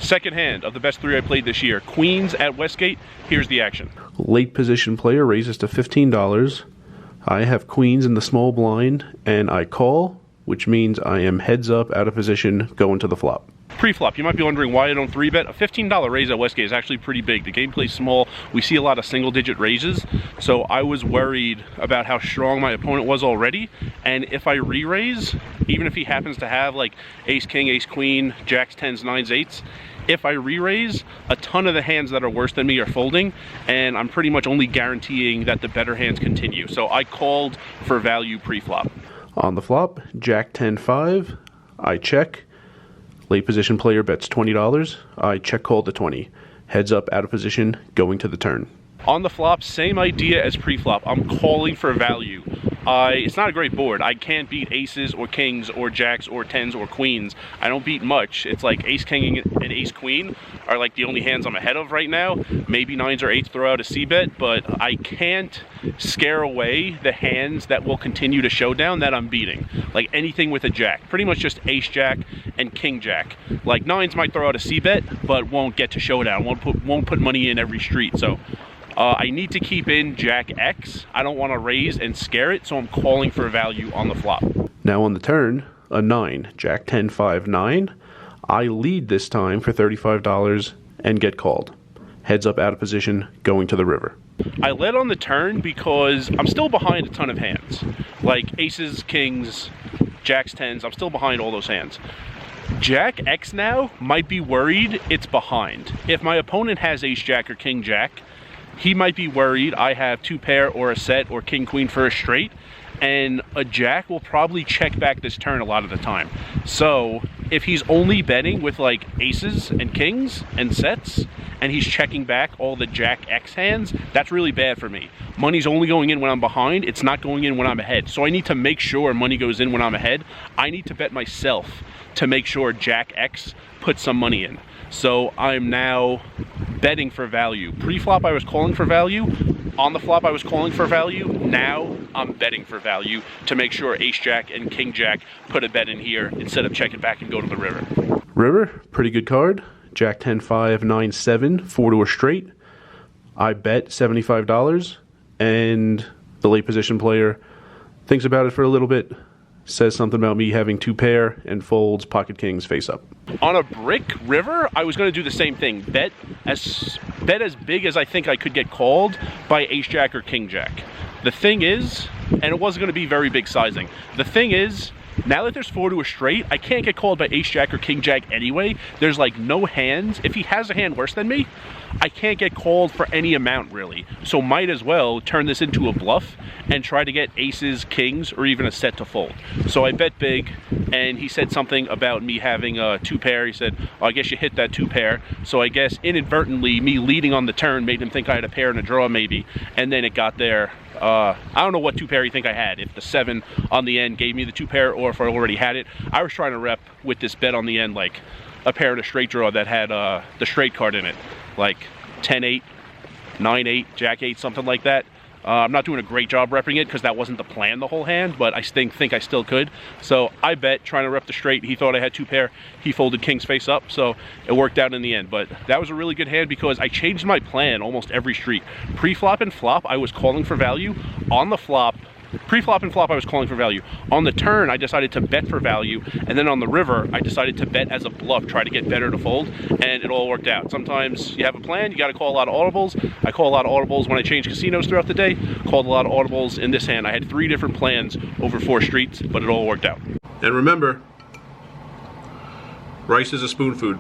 Second hand of the best three I played this year. Queens at Westgate. Here's the action. Late position player raises to $15. I have queens in the small blind, and I call, which means I am heads up, out of position, going to the flop. Pre-flop, you might be wondering why I don't 3-bet. A $15 raise at Westgate is actually pretty big. The game plays small. We see a lot of single-digit raises, so I was worried about how strong my opponent was already, and if I re-raise, even if he happens to have like ace-king, ace-queen, jacks, 10s, 9s, 8s, if I re-raise, a ton of the hands that are worse than me are folding, and I'm pretty much only guaranteeing that the better hands continue. So I called for value pre-flop. On the flop, jack 10-5, I check. Late position player bets $20. I check call to 20. Heads up, out of position, going to the turn. On the flop, same idea as pre-flop. I'm calling for value. It's not a great board. I can't beat aces or kings or jacks or 10s or queens. I don't beat much. It's like ace king and ace queen are like the only hands I'm ahead of right now. Maybe 9s or 8s throw out a c-bet, but I can't scare away the hands that will continue to showdown that I'm beating. Like anything with a jack. Pretty much just ace jack and king jack. Like 9s might throw out a c-bet, but won't get to showdown. Won't put money in every street. So I need to keep in jack X. I don't want to raise and scare it, so I'm calling for value on the flop. Now on the turn, a 9, jack 10-5, 9. I lead this time for $35 and get called. Heads up, out of position, going to the river. I led on the turn because I'm still behind a ton of hands. Like aces, kings, jacks, 10s, I'm still behind all those hands. Jack X now might be worried it's behind. If my opponent has ace jack or king jack, he might be worried I have 2 pair or a set or king queen for a straight, and a jack will probably check back this turn a lot of the time. So if he's only betting with like aces and kings and sets, and he's checking back all the jack X hands, that's really bad for me. Money's only going in when I'm behind, it's not going in when I'm ahead. So I need to make sure money goes in when I'm ahead. I need to bet myself to make sure jack X puts some money in. So I'm now betting for value. Pre-flop I was calling for value. On the flop I was calling for value. Now I'm betting for value to make sure ace jack and king jack put a bet in here instead of checking back and go to the river. River, pretty good card. Jack 10-5, 9-7, 4 to a straight. I bet $75, and the late position player thinks about it for a little bit, says something about me having 2 pair, and folds pocket kings face up. On a brick river, I was going to do the same thing. Bet as big as I think I could get called by ace jack or king jack. The thing is, and it wasn't going to be very big sizing, the thing is, now that there's 4 to a straight, I can't get called by ace jack or king jack anyway. There's like no hands. If he has a hand worse than me, I can't get called for any amount really. So might as well turn this into a bluff and try to get aces, kings, or even a set to fold. So I bet big, and he said something about me having a 2 pair. He said, oh, I guess you hit that 2 pair. So I guess inadvertently me leading on the turn made him think I had a pair and a draw maybe, and then it got there. I don't know what 2 pair you think I had, if the 7 on the end gave me the 2 pair or if I already had it. I was trying to rep with this bet on the end like a pair and a straight draw that had the straight card in it, like 10-8, 9-8, jack 8, something like that. I'm not doing a great job repping it because that wasn't the plan the whole hand, but I think I still could. So I bet, trying to rep the straight, he thought I had 2 pair. He folded kings face up, so it worked out in the end. But that was a really good hand because I changed my plan almost every street. Pre-flop and flop, I was calling for value. On the flop, pre-flop and flop, I was calling for value. On the turn, I decided to bet for value, and then on the river, I decided to bet as a bluff, try to get better to fold, and it all worked out. Sometimes you have a plan, you got to call a lot of audibles. I call a lot of audibles when I change casinos throughout the day. Called a lot of audibles in this hand. I had 3 different plans over 4 streets, but it all worked out. And remember, rice is a spoon food.